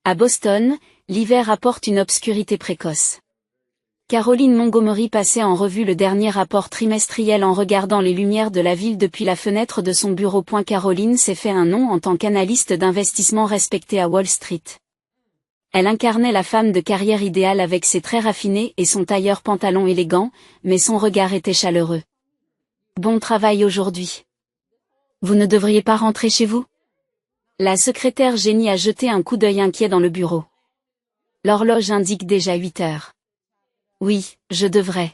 À Boston, l'hiver apporte une obscurité précoce. Caroline Montgomery passait en revue le dernier rapport trimestriel en regardant les lumières de la ville depuis la fenêtre de son bureau. Caroline s'est fait un nom en tant qu'analyste d'investissement respectée à Wall Street. Elle incarnait la femme de carrière idéale avec ses traits raffinés et son tailleur pantalon élégant, mais son regard était chaleureux. Bon travail aujourd'hui. Vous ne devriez pas rentrer chez vous? La secrétaire Jenny a jeté un coup d'œil inquiet dans le bureau. L'horloge indique déjà 8 heures. Oui, je devrais.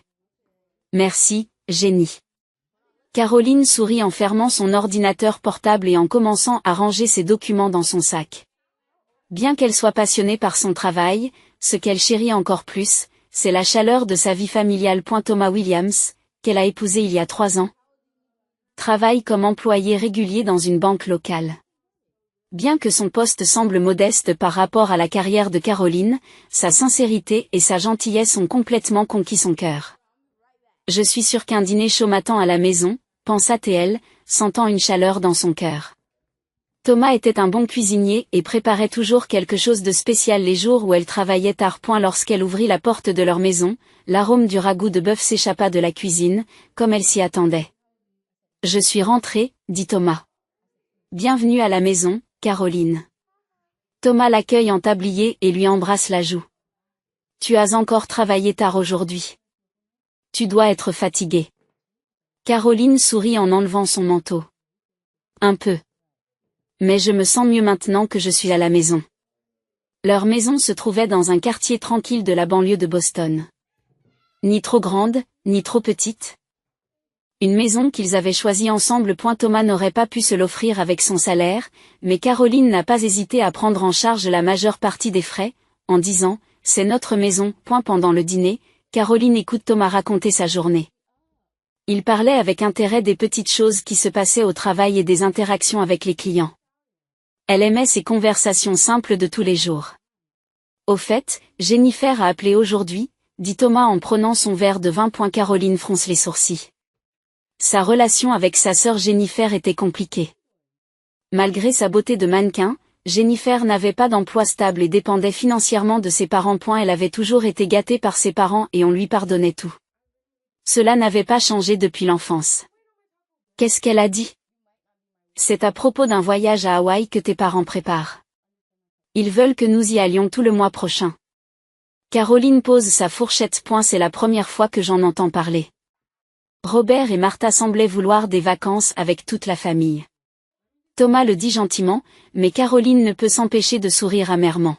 Merci, Jenny. Caroline sourit en fermant son ordinateur portable et en commençant à ranger ses documents dans son sac. Bien qu'elle soit passionnée par son travail, ce qu'elle chérit encore plus, c'est la chaleur de sa vie familiale. Thomas Williams, qu'elle a épousé il y a 3 ans, travaille comme employé régulier dans une banque locale. Bien que son poste semble modeste par rapport à la carrière de Caroline, sa sincérité et sa gentillesse ont complètement conquis son cœur. Je suis sûre qu'un dîner chaud m'attend à la maison, pensa-t-elle, sentant une chaleur dans son cœur. Thomas était un bon cuisinier et préparait toujours quelque chose de spécial les jours où elle travaillait tard. Lorsqu'elle ouvrit la porte de leur maison, l'arôme du ragoût de bœuf s'échappa de la cuisine, comme elle s'y attendait. « Je suis rentré, dit Thomas. Bienvenue à la maison, Caroline. » Thomas l'accueille en tablier et lui embrasse la joue. « Tu as encore travaillé tard aujourd'hui. Tu dois être fatiguée. » Caroline sourit en enlevant son manteau. « Un peu. Mais je me sens mieux maintenant que je suis à la maison. » Leur maison se trouvait dans un quartier tranquille de la banlieue de Boston. Ni trop grande, ni trop petite. Une maison qu'ils avaient choisie ensemble. Thomas n'aurait pas pu se l'offrir avec son salaire, mais Caroline n'a pas hésité à prendre en charge la majeure partie des frais, en disant « C'est notre maison ». Pendant le dîner, Caroline écoute Thomas raconter sa journée. Il parlait avec intérêt des petites choses qui se passaient au travail et des interactions avec les clients. Elle aimait ces conversations simples de tous les jours. « Au fait, Jennifer a appelé aujourd'hui », dit Thomas en prenant son verre de vin. Caroline fronce les sourcils. Sa relation avec sa sœur Jennifer était compliquée. Malgré sa beauté de mannequin, Jennifer n'avait pas d'emploi stable et dépendait financièrement de ses parents. Elle avait toujours été gâtée par ses parents et on lui pardonnait tout. Cela n'avait pas changé depuis l'enfance. Qu'est-ce qu'elle a dit? C'est à propos d'un voyage à Hawaï que tes parents préparent. Ils veulent que nous y allions tout le mois prochain. Caroline pose sa fourchette. C'est la première fois que j'en entends parler. Robert et Martha semblaient vouloir des vacances avec toute la famille. Thomas le dit gentiment, mais Caroline ne peut s'empêcher de sourire amèrement.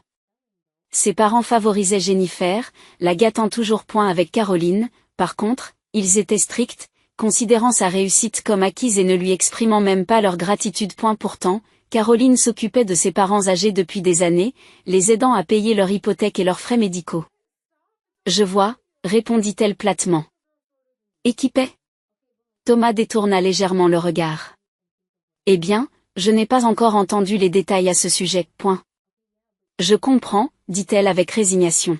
Ses parents favorisaient Jennifer, la gâtant toujours. Avec Caroline, par contre, ils étaient stricts, considérant sa réussite comme acquise et ne lui exprimant même pas leur gratitude. Pourtant, Caroline s'occupait de ses parents âgés depuis des années, les aidant à payer leur hypothèque et leurs frais médicaux. « Je vois », répondit-elle platement. « Et qui paie ?» Thomas détourna légèrement le regard. « Eh bien, je n'ai pas encore entendu les détails à ce sujet. » Je comprends, dit-elle avec résignation.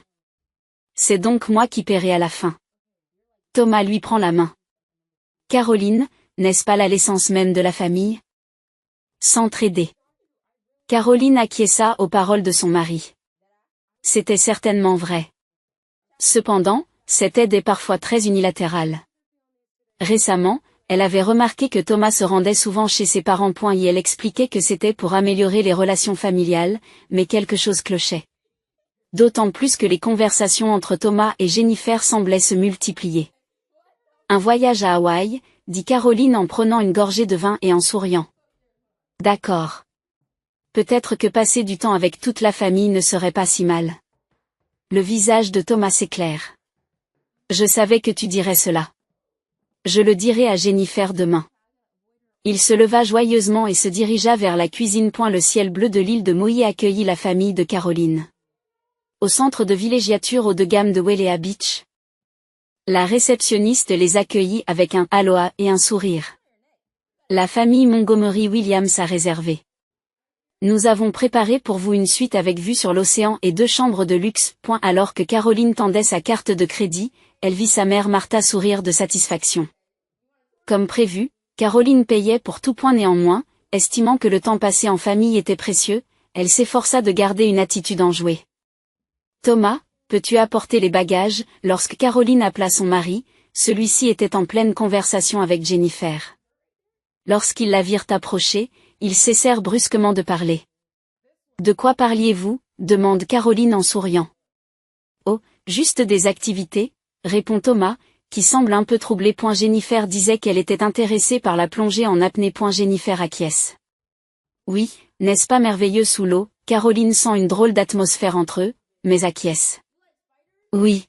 C'est donc moi qui paierai à la fin. Thomas lui prend la main. Caroline, n'est-ce pas l'essence même de la famille? S'entraider. Caroline acquiesça aux paroles de son mari. C'était certainement vrai. Cependant, cette aide est parfois très unilatérale. Récemment, elle avait remarqué que Thomas se rendait souvent chez ses parents. Et elle expliquait que c'était pour améliorer les relations familiales, mais quelque chose clochait. D'autant plus que les conversations entre Thomas et Jennifer semblaient se multiplier. Un voyage à Hawaï, dit Caroline en prenant une gorgée de vin et en souriant. D'accord. Peut-être que passer du temps avec toute la famille ne serait pas si mal. Le visage de Thomas s'éclaire. Je savais que tu dirais cela. Je le dirai à Jennifer demain. Il se leva joyeusement et se dirigea vers la cuisine. Le ciel bleu de l'île de Maui accueillit la famille de Caroline. Au centre de villégiature haut de gamme de Wailea Beach, la réceptionniste les accueillit avec un « aloha » et un sourire. La famille Montgomery Williams a réservé. Nous avons préparé pour vous une suite avec vue sur l'océan et 2 chambres de luxe. Alors que Caroline tendait sa carte de crédit, elle vit sa mère Martha sourire de satisfaction. Comme prévu, Caroline payait pour tout. Néanmoins, estimant que le temps passé en famille était précieux, elle s'efforça de garder une attitude enjouée. Thomas, peux-tu apporter les bagages? Lorsque Caroline appela son mari, celui-ci était en pleine conversation avec Jennifer. Lorsqu'ils la virent approcher, ils cessèrent brusquement de parler. De quoi parliez-vous? Demande Caroline en souriant. Oh, juste des activités, répond Thomas, qui semble un peu troublé. Jennifer disait qu'elle était intéressée par la plongée en apnée. Jennifer acquiesce. Oui, n'est-ce pas merveilleux sous l'eau? Caroline sent une drôle d'atmosphère entre eux, mais acquiesce. Oui.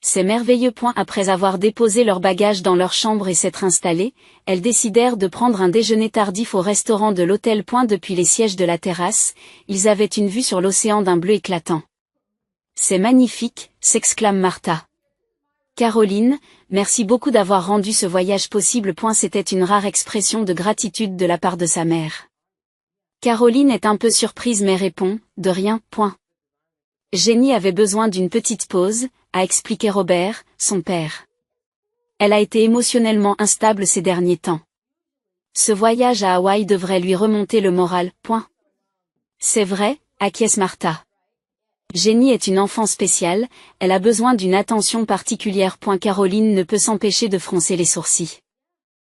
C'est merveilleux. Après avoir déposé leurs bagages dans leur chambre et s'être installées, elles décidèrent de prendre un déjeuner tardif au restaurant de l'hôtel. Depuis les sièges de la terrasse, ils avaient une vue sur l'océan d'un bleu éclatant. C'est magnifique, s'exclame Martha. Caroline, merci beaucoup d'avoir rendu ce voyage possible. C'était une rare expression de gratitude de la part de sa mère. Caroline est un peu surprise mais répond, de rien. Jenny avait besoin d'une petite pause, a expliqué Robert, son père. Elle a été émotionnellement instable ces derniers temps. Ce voyage à Hawaï devrait lui remonter le moral. C'est vrai, acquiesce Martha. Jenny est une enfant spéciale, elle a besoin d'une attention particulière. Caroline ne peut s'empêcher de froncer les sourcils.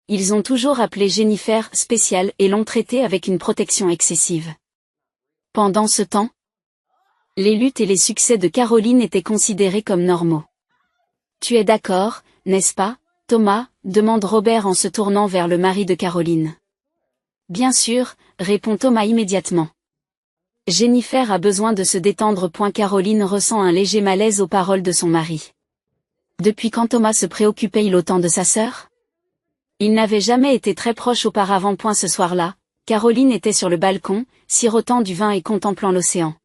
Ils ont toujours appelé Jennifer spéciale et l'ont traitée avec une protection excessive. Pendant ce temps, les luttes et les succès de Caroline étaient considérés comme normaux. Tu es d'accord, n'est-ce pas, Thomas? Demande Robert en se tournant vers le mari de Caroline. Bien sûr, répond Thomas immédiatement. Jennifer a besoin de se détendre. Caroline ressent un léger malaise aux paroles de son mari. Depuis quand Thomas se préoccupait-il autant de sa sœur? Ils n'avaient jamais été très proches auparavant. Ce soir-là, Caroline était sur le balcon, sirotant du vin et contemplant l'océan.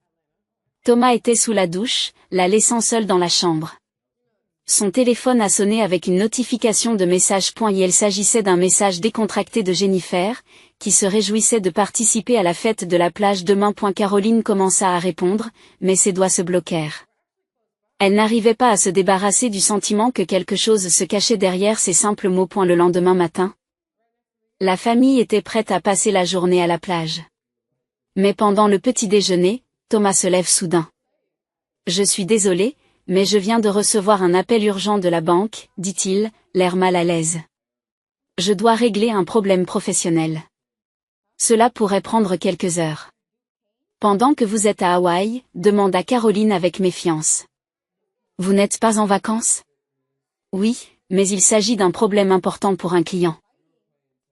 Thomas était sous la douche, la laissant seule dans la chambre. Son téléphone a sonné avec une notification de message. Il s'agissait d'un message décontracté de Jennifer, qui se réjouissait de participer à la fête de la plage demain. Caroline commença à répondre, mais ses doigts se bloquèrent. Elle n'arrivait pas à se débarrasser du sentiment que quelque chose se cachait derrière ces simples mots. Le lendemain matin, la famille était prête à passer la journée à la plage. Mais pendant le petit déjeuner, Thomas se lève soudain. Je suis désolé, mais je viens de recevoir un appel urgent de la banque, dit-il, l'air mal à l'aise. Je dois régler un problème professionnel. Cela pourrait prendre quelques heures. Pendant que vous êtes à Hawaï, demanda Caroline avec méfiance. Vous n'êtes pas en vacances? Oui, mais il s'agit d'un problème important pour un client.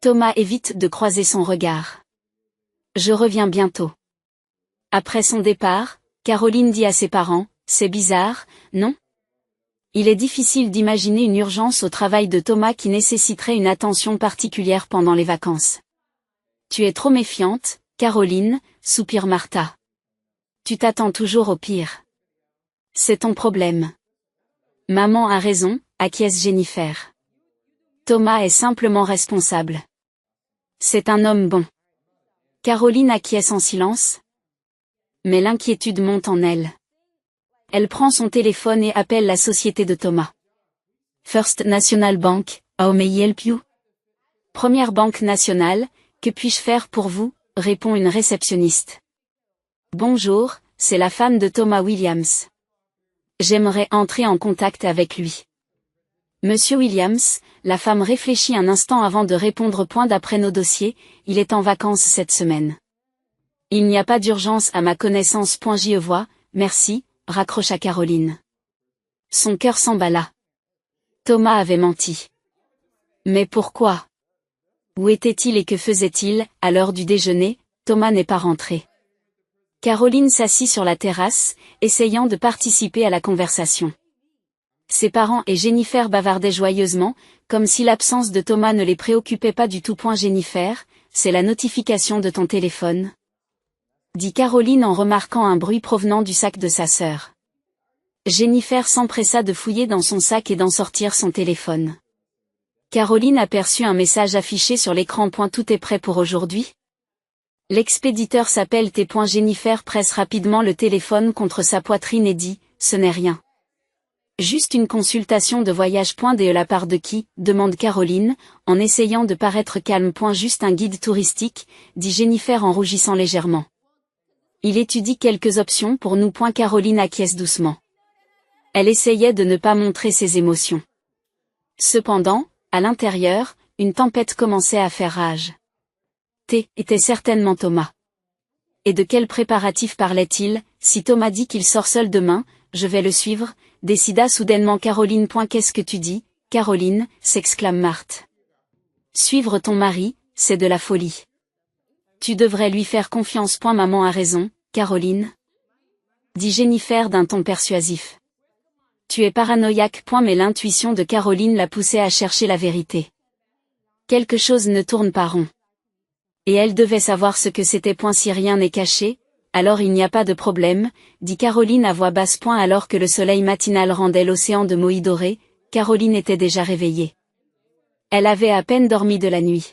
Thomas évite de croiser son regard. Je reviens bientôt. Après son départ, Caroline dit à ses parents, c'est bizarre, non? Il est difficile d'imaginer une urgence au travail de Thomas qui nécessiterait une attention particulière pendant les vacances. Tu es trop méfiante, Caroline, soupire Martha. Tu t'attends toujours au pire. C'est ton problème. Maman a raison, acquiesce Jennifer. Thomas est simplement responsable. C'est un homme bon. Caroline acquiesce en silence. Mais l'inquiétude monte en elle. Elle prend son téléphone et appelle la société de Thomas. First National Bank, how may I help you? Première banque nationale, que puis-je faire pour vous? Répond une réceptionniste. Bonjour, c'est la femme de Thomas Williams. J'aimerais entrer en contact avec lui. Monsieur Williams, la femme réfléchit un instant avant de répondre. D'après nos dossiers, il est en vacances cette semaine. Il n'y a pas d'urgence à ma connaissance. J'y vois, merci, raccrocha Caroline. Son cœur s'emballa. Thomas avait menti. Mais pourquoi? Où était-il et que faisait-il? À l'heure du déjeuner, Thomas n'est pas rentré. Caroline s'assit sur la terrasse, essayant de participer à la conversation. Ses parents et Jennifer bavardaient joyeusement, comme si l'absence de Thomas ne les préoccupait pas du tout. Jennifer, c'est la notification de ton téléphone, dit Caroline en remarquant un bruit provenant du sac de sa sœur. Jennifer s'empressa de fouiller dans son sac et d'en sortir son téléphone. Caroline aperçut un message affiché sur l'écran. Tout est prêt pour aujourd'hui? L'expéditeur s'appelle T. Jennifer presse rapidement le téléphone contre sa poitrine et dit, ce n'est rien. Juste une consultation de voyage. De la part de qui? Demande Caroline, en essayant de paraître calme. Juste un guide touristique, dit Jennifer en rougissant légèrement. Il étudie quelques options pour nous. Caroline acquiesce doucement. Elle essayait de ne pas montrer ses émotions. Cependant, à l'intérieur, une tempête commençait à faire rage. Était certainement Thomas. Et de quels préparatifs parlait-il? Si Thomas dit qu'il sort seul demain, je vais le suivre, décida soudainement Caroline. Qu'est-ce que tu dis, Caroline, s'exclame Marthe. Suivre ton mari, c'est de la folie. Tu devrais lui faire confiance. Maman a raison, Caroline, dit Jennifer d'un ton persuasif. Tu es paranoïaque. Mais l'intuition de Caroline la poussait à chercher la vérité. Quelque chose ne tourne pas rond. Et elle devait savoir ce que c'était. Si rien n'est caché, alors il n'y a pas de problème, dit Caroline à voix basse. Alors que le soleil matinal rendait l'océan de moïs doré, Caroline était déjà réveillée. Elle avait à peine dormi de la nuit.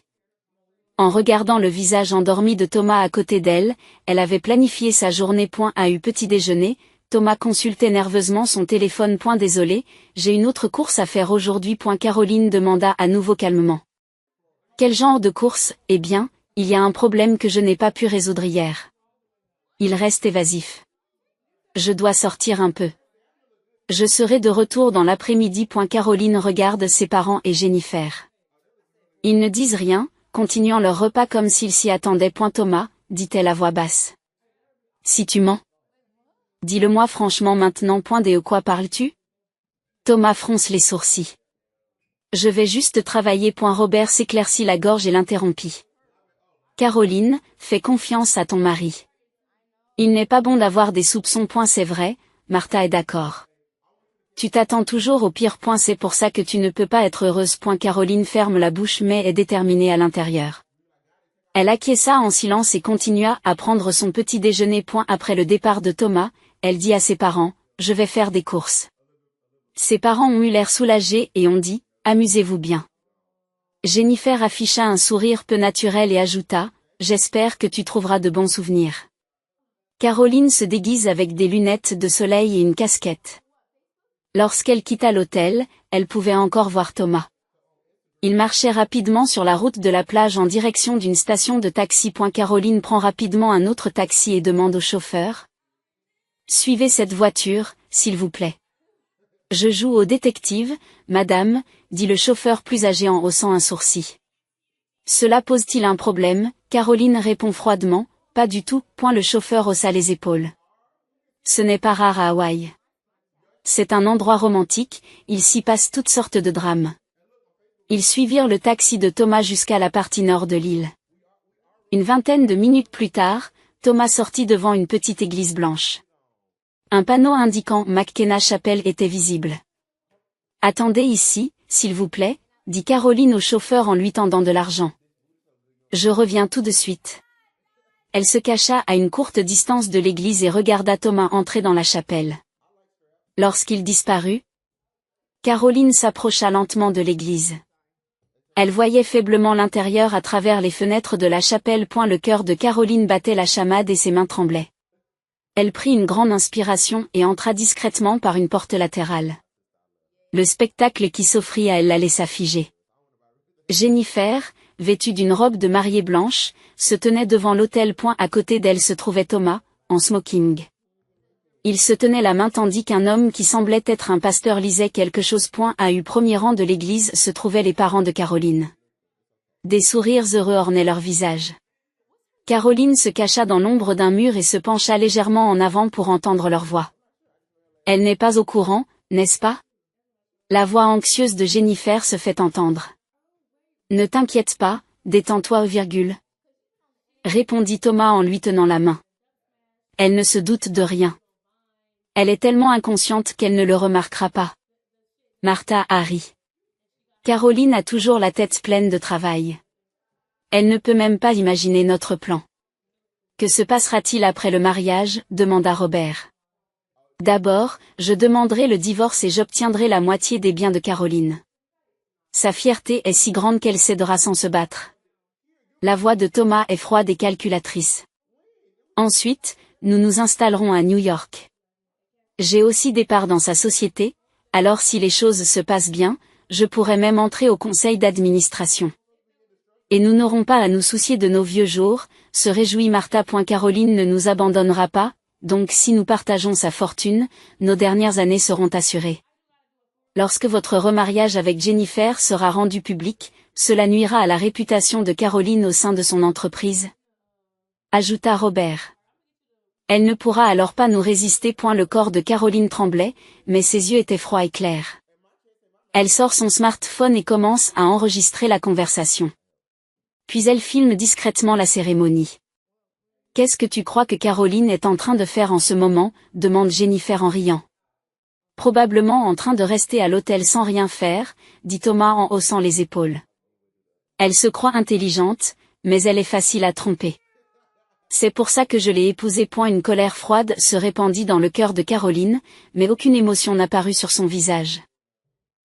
En regardant le visage endormi de Thomas à côté d'elle, elle avait planifié sa journée. A eu petit déjeuner, Thomas consultait nerveusement son téléphone. Désolé, j'ai une autre course à faire aujourd'hui. Caroline demanda à nouveau calmement. Quel genre de course? Eh bien, il y a un problème que je n'ai pas pu résoudre hier. Il reste évasif. Je dois sortir un peu. Je serai de retour dans l'après-midi. Caroline regarde ses parents et Jennifer. Ils ne disent rien, continuant leur repas comme s'ils s'y attendaient. Thomas, dit-elle à voix basse. Si tu mens. Dis-le-moi franchement maintenant. De quoi parles-tu? Thomas fronce les sourcils. Je vais juste travailler. Robert s'éclaircit la gorge et l'interrompit. Caroline, fais confiance à ton mari. Il n'est pas bon d'avoir des soupçons. C'est vrai, Martha est d'accord. Tu t'attends toujours au pire. C'est pour ça que tu ne peux pas être heureuse. Caroline ferme la bouche mais est déterminée à l'intérieur. Elle acquiesça en silence et continua à prendre son petit déjeuner. Après le départ de Thomas, elle dit à ses parents, je vais faire des courses. Ses parents ont eu l'air soulagés et ont dit, amusez-vous bien. Jennifer afficha un sourire peu naturel et ajouta, j'espère que tu trouveras de bons souvenirs. Caroline se déguise avec des lunettes de soleil et une casquette. Lorsqu'elle quitta l'hôtel, elle pouvait encore voir Thomas. Il marchait rapidement sur la route de la plage en direction d'une station de taxi. Caroline prend rapidement un autre taxi et demande au chauffeur. Suivez cette voiture, s'il vous plaît. Je joue au détective, madame, dit le chauffeur plus âgé en haussant un sourcil. Cela pose-t-il un problème? Caroline répond froidement, pas du tout. Le chauffeur haussa les épaules. Ce n'est pas rare à Hawaï. C'est un endroit romantique, il s'y passe toutes sortes de drames. Ils suivirent le taxi de Thomas jusqu'à la partie nord de l'île. Une vingtaine de minutes plus tard, Thomas sortit devant une petite église blanche. Un panneau indiquant McKenna Chapel était visible. Attendez ici, s'il vous plaît, dit Caroline au chauffeur en lui tendant de l'argent. Je reviens tout de suite. Elle se cacha à une courte distance de l'église et regarda Thomas entrer dans la chapelle. Lorsqu'il disparut, Caroline s'approcha lentement de l'église. Elle voyait faiblement l'intérieur à travers les fenêtres de la chapelle. Le cœur de Caroline battait la chamade et ses mains tremblaient. Elle prit une grande inspiration et entra discrètement par une porte latérale. Le spectacle qui s'offrit à elle la laissa figée. Jennifer, vêtue d'une robe de mariée blanche, se tenait devant l'autel. À côté d'elle se trouvait Thomas, en smoking. Il se tenait la main tandis qu'un homme qui semblait être un pasteur lisait quelque chose. À eu premier rang de l'église se trouvaient les parents de Caroline. Des sourires heureux ornaient leur visage. Caroline se cacha dans l'ombre d'un mur et se pencha légèrement en avant pour entendre leur voix. Elle n'est pas au courant, n'est-ce pas? La voix anxieuse de Jennifer se fait entendre. Ne t'inquiète pas, détends-toi, répondit Thomas en lui tenant la main. Elle ne se doute de rien. Elle est tellement inconsciente qu'elle ne le remarquera pas. Martha a ri. Caroline a toujours la tête pleine de travail. Elle ne peut même pas imaginer notre plan. Que se passera-t-il après le mariage? Demanda Robert. D'abord, je demanderai le divorce et j'obtiendrai la moitié des biens de Caroline. Sa fierté est si grande qu'elle cédera sans se battre. La voix de Thomas est froide et calculatrice. Ensuite, nous nous installerons à New York. J'ai aussi des parts dans sa société, alors si les choses se passent bien, je pourrais même entrer au conseil d'administration. Et nous n'aurons pas à nous soucier de nos vieux jours, se réjouit Martha. Caroline ne nous abandonnera pas, donc si nous partageons sa fortune, nos dernières années seront assurées. Lorsque votre remariage avec Jennifer sera rendu public, cela nuira à la réputation de Caroline au sein de son entreprise, ajouta Robert. Elle ne pourra alors pas nous résister. Le corps de Caroline tremblait, mais ses yeux étaient froids et clairs. Elle sort son smartphone et commence à enregistrer la conversation. Puis elle filme discrètement la cérémonie. « Qu'est-ce que tu crois que Caroline est en train de faire en ce moment ?» demande Jennifer en riant. « Probablement en train de rester à l'hôtel sans rien faire », dit Thomas en haussant les épaules. « Elle se croit intelligente, mais elle est facile à tromper. C'est pour ça que je l'ai épousée. » Une colère froide se répandit dans le cœur de Caroline, mais aucune émotion n'apparut sur son visage.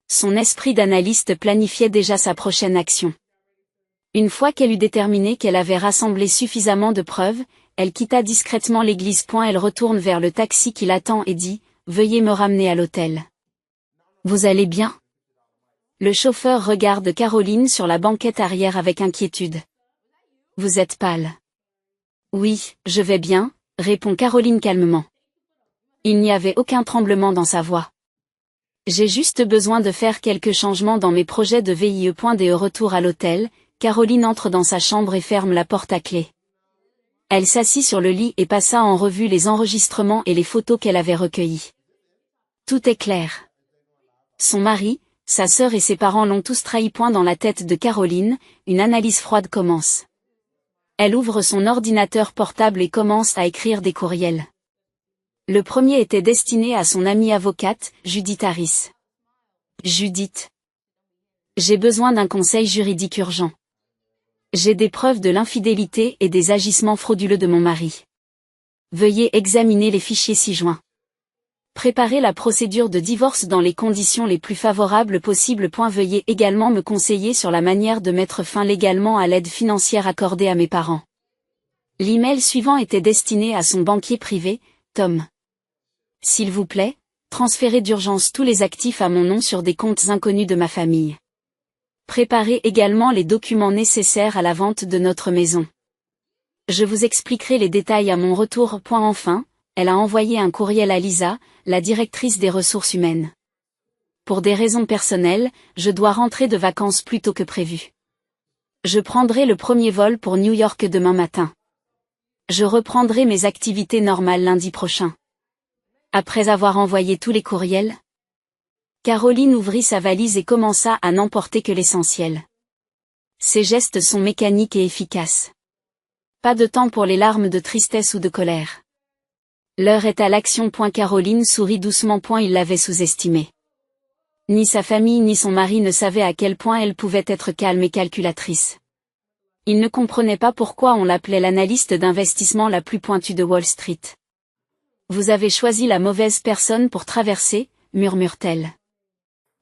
Son esprit d'analyste planifiait déjà sa prochaine action. Une fois qu'elle eut déterminé qu'elle avait rassemblé suffisamment de preuves, elle quitta discrètement l'église. Elle retourne vers le taxi qui l'attend et dit « Veuillez me ramener à l'hôtel. » « Vous allez bien ?» Le chauffeur regarde Caroline sur la banquette arrière avec inquiétude. « Vous êtes pâle. »« Oui, je vais bien, » répond Caroline calmement. Il n'y avait aucun tremblement dans sa voix. « J'ai juste besoin de faire quelques changements dans mes projets de VIE. » De retour à l'hôtel, Caroline entre dans sa chambre et ferme la porte à clé. Elle s'assit sur le lit et passa en revue les enregistrements et les photos qu'elle avait recueillis. Tout est clair. Son mari, sa sœur et ses parents l'ont tous trahi. Dans la tête de Caroline, une analyse froide commence. Elle ouvre son ordinateur portable et commence à écrire des courriels. Le premier était destiné à son amie avocate, Judith Harris. Judith. J'ai besoin d'un conseil juridique urgent. J'ai des preuves de l'infidélité et des agissements frauduleux de mon mari. Veuillez examiner les fichiers ci-joints. Préparez la procédure de divorce dans les conditions les plus favorables possibles. Veuillez également me conseiller sur la manière de mettre fin légalement à l'aide financière accordée à mes parents. L'email suivant était destiné à son banquier privé, Tom. S'il vous plaît, transférez d'urgence tous les actifs à mon nom sur des comptes inconnus de ma famille. Préparez également les documents nécessaires à la vente de notre maison. Je vous expliquerai les détails à mon retour. Enfin, elle a envoyé un courriel à Lisa, la directrice des ressources humaines. Pour des raisons personnelles, je dois rentrer de vacances plus tôt que prévu. Je prendrai le premier vol pour New York demain matin. Je reprendrai mes activités normales lundi prochain. Après avoir envoyé tous les courriels, Caroline ouvrit sa valise et commença à n'emporter que l'essentiel. Ses gestes sont mécaniques et efficaces. Pas de temps pour les larmes de tristesse ou de colère. L'heure est à l'action. Caroline sourit doucement. Il l'avait sous-estimé. Ni sa famille ni son mari ne savaient à quel point elle pouvait être calme et calculatrice. Ils ne comprenaient pas pourquoi on l'appelait l'analyste d'investissement la plus pointue de Wall Street. Vous avez choisi la mauvaise personne pour traverser, murmure-t-elle.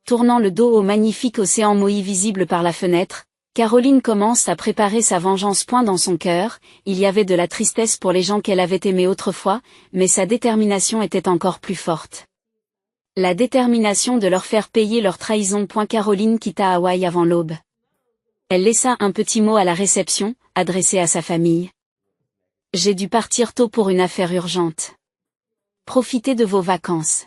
Tournant le dos au magnifique océan Maui visible par la fenêtre, Caroline commence à préparer sa vengeance. Dans son cœur, il y avait de la tristesse pour les gens qu'elle avait aimés autrefois, mais sa détermination était encore plus forte. La détermination de leur faire payer leur trahison. Caroline quitta Hawaï avant l'aube. Elle laissa un petit mot à la réception, adressé à sa famille. J'ai dû partir tôt pour une affaire urgente. Profitez de vos vacances.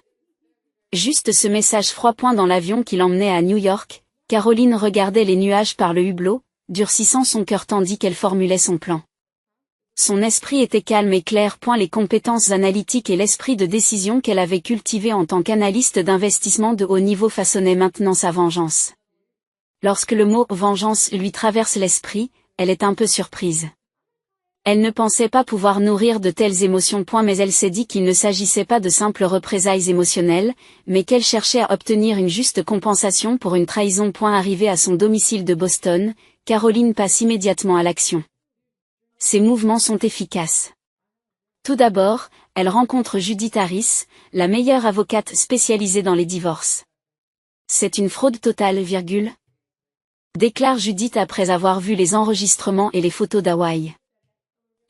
Juste ce message froid. Dans l'avion qui l'emmenait à New York, Caroline regardait les nuages par le hublot, durcissant son cœur tandis qu'elle formulait son plan. Son esprit était calme et clair. Les compétences analytiques et l'esprit de décision qu'elle avait cultivé en tant qu'analyste d'investissement de haut niveau façonnaient maintenant sa vengeance. Lorsque le mot « vengeance » lui traverse l'esprit, elle est un peu surprise. Elle ne pensait pas pouvoir nourrir de telles émotions. Mais elle s'est dit qu'il ne s'agissait pas de simples représailles émotionnelles, mais qu'elle cherchait à obtenir une juste compensation pour une trahison. Arrivée à son domicile de Boston, Caroline passe immédiatement à l'action. Ses mouvements sont efficaces. Tout d'abord, elle rencontre Judith Harris, la meilleure avocate spécialisée dans les divorces. C'est une fraude totale, déclare Judith après avoir vu les enregistrements et les photos d'Hawaï.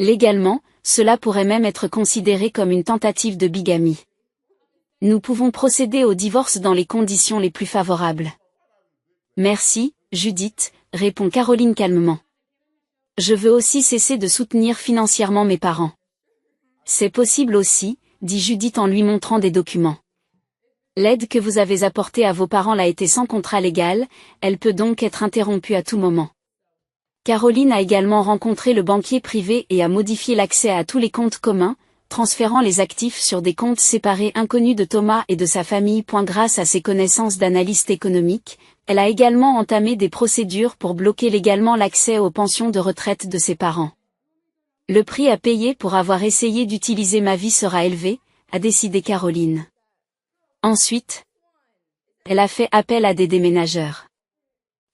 Légalement, cela pourrait même être considéré comme une tentative de bigamie. Nous pouvons procéder au divorce dans les conditions les plus favorables. Merci, Judith, répond Caroline calmement. Je veux aussi cesser de soutenir financièrement mes parents. C'est possible aussi, dit Judith en lui montrant des documents. L'aide que vous avez apportée à vos parents l'a été sans contrat légal, elle peut donc être interrompue à tout moment. Caroline a également rencontré le banquier privé et a modifié l'accès à tous les comptes communs, transférant les actifs sur des comptes séparés inconnus de Thomas et de sa famille. Grâce à ses connaissances d'analyste économique, elle a également entamé des procédures pour bloquer légalement l'accès aux pensions de retraite de ses parents. Le prix à payer pour avoir essayé d'utiliser ma vie sera élevé, a décidé Caroline. Ensuite, elle a fait appel à des déménageurs.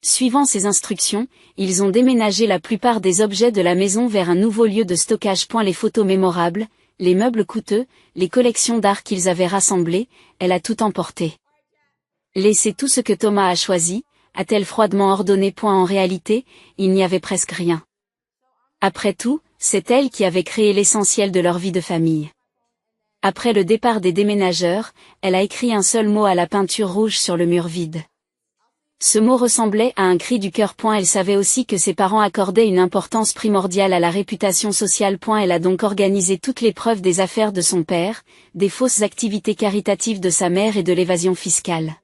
Suivant ses instructions, ils ont déménagé la plupart des objets de la maison vers un nouveau lieu de stockage. Les photos mémorables, les meubles coûteux, les collections d'art qu'ils avaient rassemblées, elle a tout emporté. Laissez tout ce que Thomas a choisi, a-t-elle froidement ordonné. En réalité, il n'y avait presque rien. Après tout, c'est elle qui avait créé l'essentiel de leur vie de famille. Après le départ des déménageurs, elle a écrit un seul mot à la peinture rouge sur le mur vide. Ce mot ressemblait à un cri du cœur. Elle savait aussi que ses parents accordaient une importance primordiale à la réputation sociale. Elle a donc organisé toutes les preuves des affaires de son père, des fausses activités caritatives de sa mère et de l'évasion fiscale.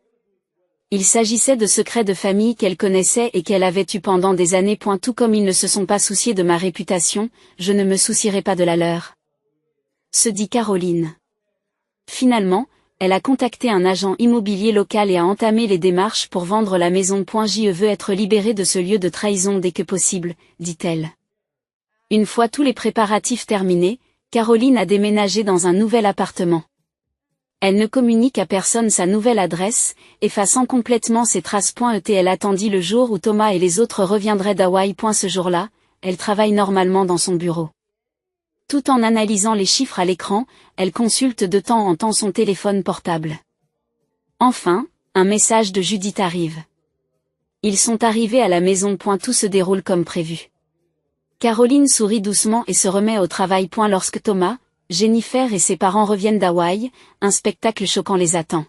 Il s'agissait de secrets de famille qu'elle connaissait et qu'elle avait eus pendant des années. Tout comme ils ne se sont pas souciés de ma réputation, je ne me soucierai pas de la leur. Se dit Caroline. Finalement, elle a contacté un agent immobilier local et a entamé les démarches pour vendre la maison. Je veux être libérée de ce lieu de trahison dès que possible, dit-elle. Une fois tous les préparatifs terminés, Caroline a déménagé dans un nouvel appartement. Elle ne communique à personne sa nouvelle adresse, effaçant complètement ses traces. Elle attendit le jour où Thomas et les autres reviendraient d'Hawaï. Ce jour-là, elle travaille normalement dans son bureau. Tout en analysant les chiffres à l'écran, elle consulte de temps en temps son téléphone portable. Enfin, un message de Judith arrive. Ils sont arrivés à la maison. Tout se déroule comme prévu. Caroline sourit doucement et se remet au travail. Lorsque Thomas, Jennifer et ses parents reviennent d'Hawaï, un spectacle choquant les attend.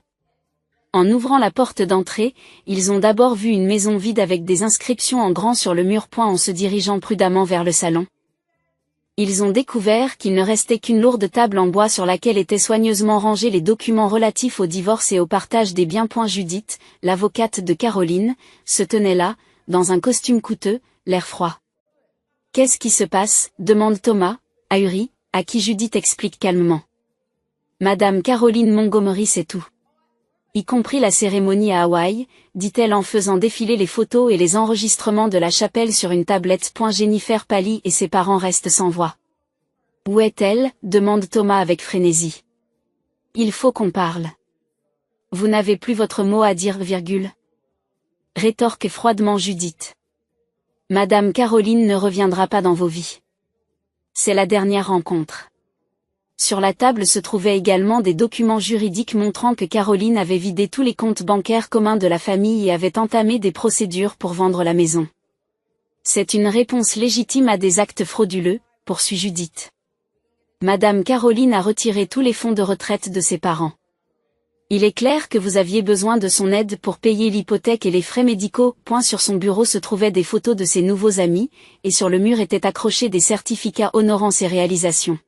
En ouvrant la porte d'entrée, ils ont d'abord vu une maison vide avec des inscriptions en grand sur le mur. En se dirigeant prudemment vers le salon, ils ont découvert qu'il ne restait qu'une lourde table en bois sur laquelle étaient soigneusement rangés les documents relatifs au divorce et au partage des biens. Judith, l'avocate de Caroline, se tenait là, dans un costume coûteux, l'air froid. « Qu'est-ce qui se passe ?» demande Thomas, ahuri, à qui Judith explique calmement. « Madame Caroline Montgomery sait tout. Y compris la cérémonie à Hawaï, dit-elle en faisant défiler les photos et les enregistrements de la chapelle sur une tablette. Jennifer pâlit et ses parents restent sans voix. « Où est-elle » demande Thomas avec frénésie. « Il faut qu'on parle. »« Vous n'avez plus votre mot à dire, virgule. » Rétorque froidement Judith. « Madame Caroline ne reviendra pas dans vos vies. C'est la dernière rencontre. » Sur la table se trouvaient également des documents juridiques montrant que Caroline avait vidé tous les comptes bancaires communs de la famille et avait entamé des procédures pour vendre la maison. C'est une réponse légitime à des actes frauduleux, poursuit Judith. Madame Caroline a retiré tous les fonds de retraite de ses parents. Il est clair que vous aviez besoin de son aide pour payer l'hypothèque et les frais médicaux. Sur son bureau se trouvaient des photos de ses nouveaux amis, et sur le mur étaient accrochés des certificats honorant ses réalisations.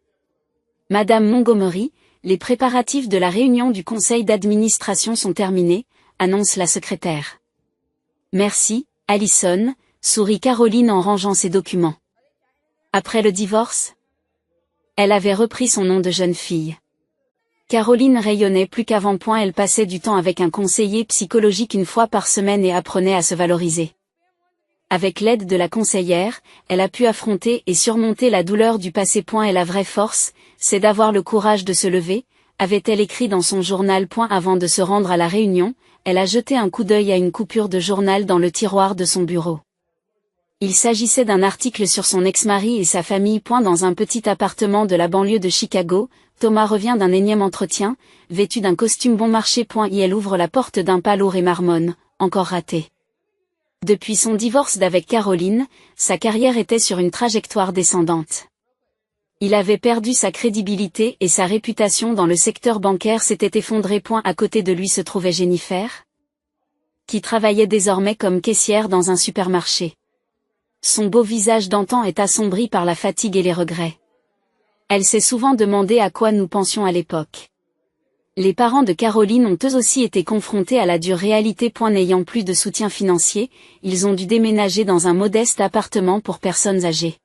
Madame Montgomery, les préparatifs de la réunion du conseil d'administration sont terminés, annonce la secrétaire. Merci, Allison, sourit Caroline en rangeant ses documents. Après le divorce, elle avait repris son nom de jeune fille. Caroline rayonnait plus qu'avant. Elle passait du temps avec un conseiller psychologique une fois par semaine et apprenait à se valoriser. Avec l'aide de la conseillère, elle a pu affronter et surmonter la douleur du passé. Et la vraie force, c'est d'avoir le courage de se lever, avait-elle écrit dans son journal. Avant de se rendre à la réunion, elle a jeté un coup d'œil à une coupure de journal dans le tiroir de son bureau. Il s'agissait d'un article sur son ex-mari et sa famille. Dans un petit appartement de la banlieue de Chicago, Thomas revient d'un énième entretien, vêtu d'un costume bon marché. Et elle ouvre la porte d'un pas lourd et marmonne, encore raté. Depuis son divorce d'avec Caroline, sa carrière était sur une trajectoire descendante. Il avait perdu sa crédibilité et sa réputation dans le secteur bancaire s'était effondrée. À côté de lui se trouvait Jennifer, qui travaillait désormais comme caissière dans un supermarché. Son beau visage d'antan est assombri par la fatigue et les regrets. Elle s'est souvent demandé à quoi nous pensions à l'époque. Les parents de Caroline ont eux aussi été confrontés à la dure réalité. N'ayant plus de soutien financier, ils ont dû déménager dans un modeste appartement pour personnes âgées.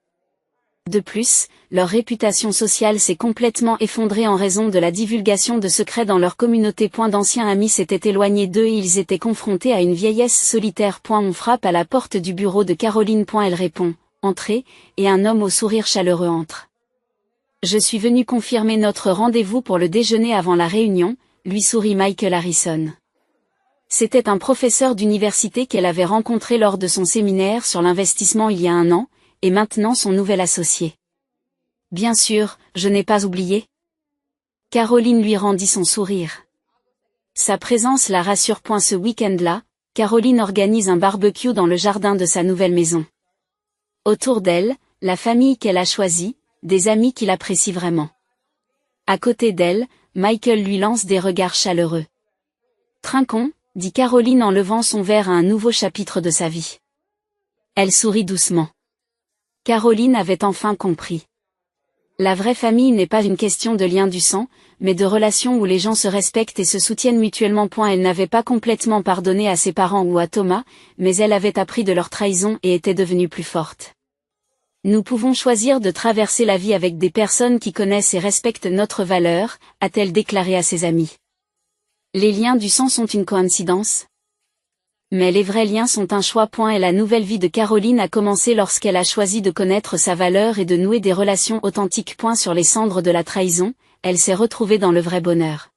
De plus, leur réputation sociale s'est complètement effondrée en raison de la divulgation de secrets dans leur communauté. D'anciens amis s'étaient éloignés d'eux et ils étaient confrontés à une vieillesse solitaire. On frappe à la porte du bureau de Caroline. Elle répond « Entrez » et un homme au sourire chaleureux entre. « Je suis venu confirmer notre rendez-vous pour le déjeuner avant la réunion », lui sourit Michael Harrison. C'était un professeur d'université qu'elle avait rencontré lors de son séminaire sur l'investissement il y a un an, et maintenant son nouvel associé. « Bien sûr, je n'ai pas oublié. » Caroline lui rendit son sourire. Sa présence la rassure. Ce week-end-là, Caroline organise un barbecue dans le jardin de sa nouvelle maison. Autour d'elle, la famille qu'elle a choisie, des amis qui l'apprécient vraiment. À côté d'elle, Michael lui lance des regards chaleureux. « Trinquons », dit Caroline en levant son verre à un nouveau chapitre de sa vie. Elle sourit doucement. Caroline avait enfin compris. La vraie famille n'est pas une question de lien du sang, mais de relations où les gens se respectent et se soutiennent mutuellement. Elle n'avait pas complètement pardonné à ses parents ou à Thomas, mais elle avait appris de leur trahison et était devenue plus forte. Nous pouvons choisir de traverser la vie avec des personnes qui connaissent et respectent notre valeur, a-t-elle déclaré à ses amis. Les liens du sang sont une coïncidence? Mais les vrais liens sont un choix. Et la nouvelle vie de Caroline a commencé lorsqu'elle a choisi de connaître sa valeur et de nouer des relations authentiques. Sur les cendres de la trahison, elle s'est retrouvée dans le vrai bonheur.